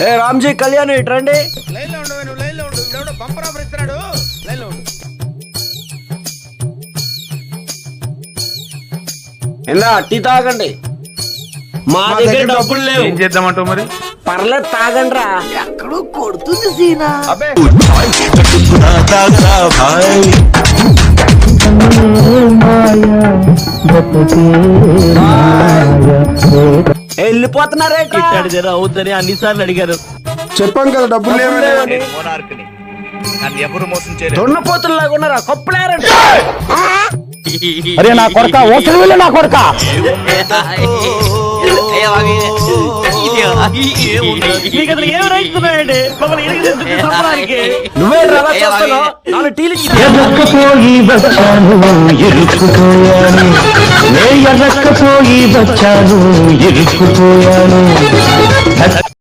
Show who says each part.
Speaker 1: ఏ Ramji Kalyan ఇట్రండి.
Speaker 2: Line లో ఉండు, నువ్వు లైన్ లో ఉండు. ఇవిడెవడో బంపర్ ఆఫర్ ఇస్తున్నాడు, లైన్ లో ఉండు.
Speaker 1: ఎందా టీ తాగండి. మా దగ్గర డబ్బులు లేవు.
Speaker 3: ఏం చేద్దామంటావు మరి?
Speaker 1: పర్లేదు తాగండి రా. ఎక్కడో కొడుతుంది సీనా.
Speaker 3: అబ్బే
Speaker 1: వెళ్ళిపోతున్నారే.
Speaker 4: అవుతుంది అన్నిసార్లు అడిగారు.
Speaker 3: చెప్పాం కదా డబ్బులు లేవని.
Speaker 2: ఎవరు మోసం చేయలేదు.
Speaker 1: దున్నపోతుల్లాగా ఉన్నారా? కప్పులేరండి.
Speaker 4: అరే నా కొడుక ఓట్లు వెళ్ళి నా కొడుక
Speaker 1: నువ్వే రలా చేస్తున్నావు. నాలుగు టీలు
Speaker 5: ఎర్రకపోయి వచ్చాను ఇరుక్కుపోయాను, ఎర్రకపోయి వచ్చాను ఇరుక్కుపోయాను.